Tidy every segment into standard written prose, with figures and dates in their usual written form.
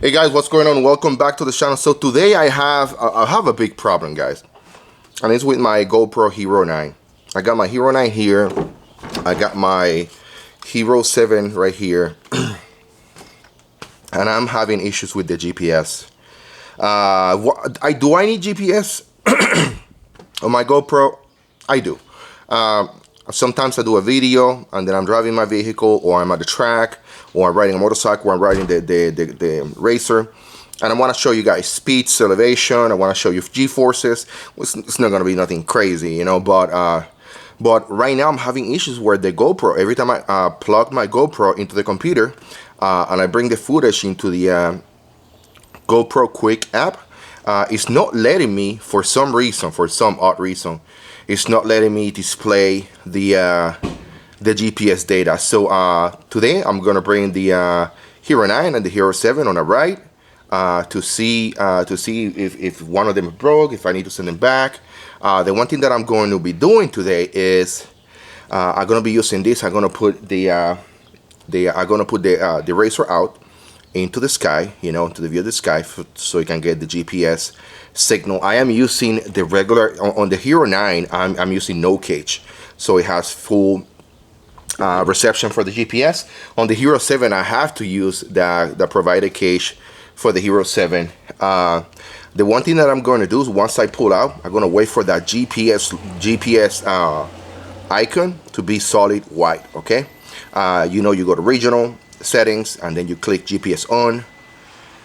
Hey guys, what's going on? Welcome back to the channel. So today I have a big problem, guys, and it's with my GoPro Hero 9. I got my Hero 9 here. I got my Hero 7 right here, and I'm having issues with the GPS. Do I need GPS on my GoPro? I do. Sometimes I do a video and then I'm driving my vehicle, or I'm at the track, or I'm riding a motorcycle, or I'm riding the racer, and I want to show you guys speed, elevation. I want to show you G-forces. It's not going to be nothing crazy, you know, but right now I'm having issues where the GoPro, every time I plug my GoPro into the computer and I bring the footage into the GoPro Quick app, it's not letting me, for some reason, for some odd reason, it's not letting me display the GPS data. So today I'm gonna bring the Hero 9 and the Hero 7 on a ride to see if one of them broke, if I need to send them back. The one thing that I'm going to be doing today is I'm gonna be using this. I'm gonna put the racer out into the sky, you know, to the view of the sky, so you can get the GPS signal. I am using the regular on the Hero 9. I'm using no cage, so it has full reception for the GPS. On the Hero 7, I have to use the provided cage for the Hero 7. The one thing that I'm going to do is, once I pull out, I'm going to wait for that GPS icon to be solid white. Okay, you know, you go to regional settings and then you click GPS on,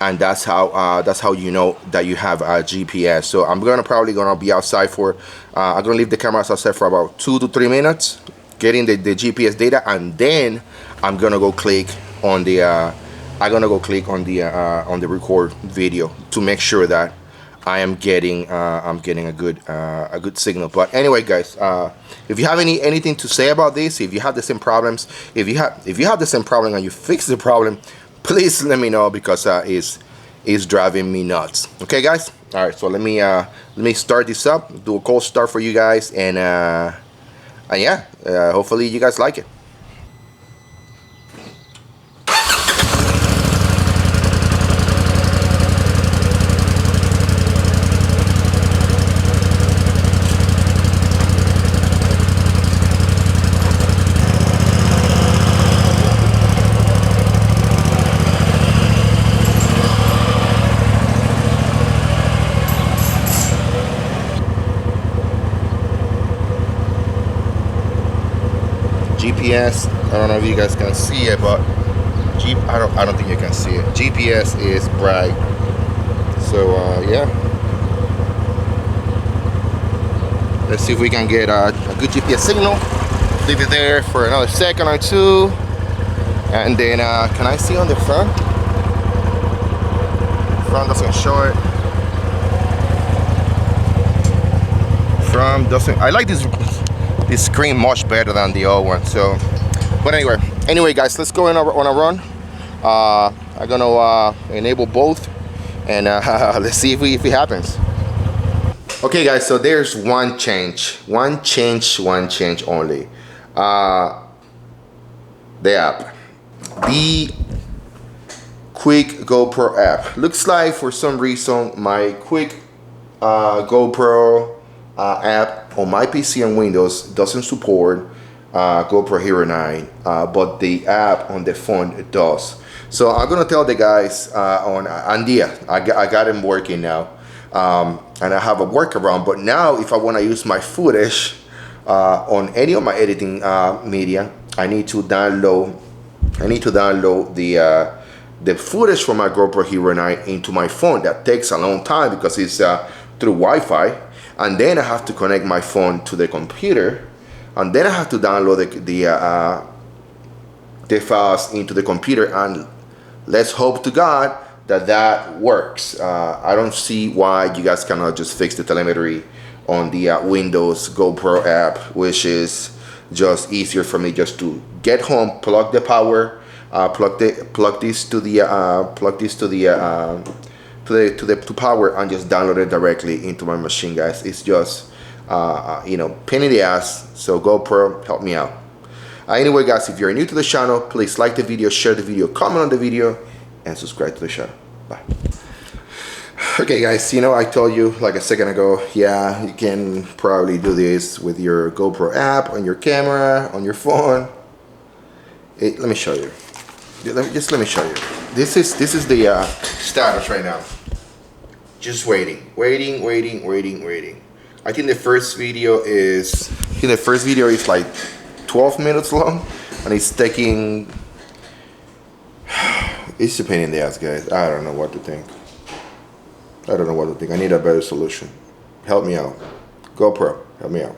and that's how you know that you have a GPS. So I'm probably gonna be outside for I'm gonna leave the cameras outside for about 2 to 3 minutes, getting the GPS data, and then I'm gonna go click on the on the record video to make sure that I am getting a good signal. But anyway, guys, if you have anything to say about this, if you have the same problems, if you have the same problem and you fix the problem, please let me know, because it's driving me nuts. Okay, guys. All right. So let me start this up, do a cold start for you guys, and yeah, hopefully you guys like it. GPS, I don't know if you guys can see it, but I don't think you can see it. GPS is bright. So yeah, let's see if we can get a good GPS signal. Leave it there for another second or two, and then can I see on the front? Front doesn't show it. Front doesn't. I like this screen much better than the old one. So, but anyway guys, let's go on a run. I'm gonna enable both, and let's see if it happens. Okay guys, so there's one change only. The app, the Quick GoPro app. Looks like for some reason my Quick GoPro app on my PC and Windows doesn't support GoPro Hero 9, but the app on the phone does. So I'm gonna tell the guys I got them working now, and I have a workaround. But now, if I want to use my footage on any of my editing media, I need to download the footage from my GoPro Hero 9 into my phone. That takes a long time because it's through Wi-Fi. And then I have to connect my phone to the computer, and then I have to download the files into the computer, and let's hope to God that works. I don't see why you guys cannot just fix the telemetry on the Windows GoPro app, which is just easier for me just to get home, plug the power, plug this to power, and just download it directly into my machine, guys. It's just you know, pain in the ass. So GoPro, help me out. Anyway guys, if you're new to the channel, please like the video, share the video, comment on the video, and subscribe to the channel. Bye. Okay guys, you know, I told you like a second ago, yeah, you can probably do this with your GoPro app, on your camera, on your phone. Let me show you. Just let me show you. This is the status right now. Just waiting. I think the first video is like 12 minutes long, and it's taking. It's a pain in the ass, guys. I don't know what to think. I need a better solution. Help me out. GoPro, help me out.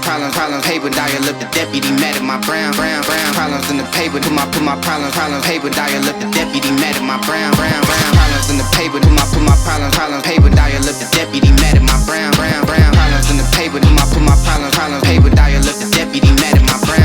problems, paper dial up the deputy mad at my brown problems in the paper, put my problems, paper dial up the deputy mad at my brown problems in the paper, put my problems, paper dial up the deputy mad at my brown problems in the paper, put my problems, paper dial up the deputy mad at my brown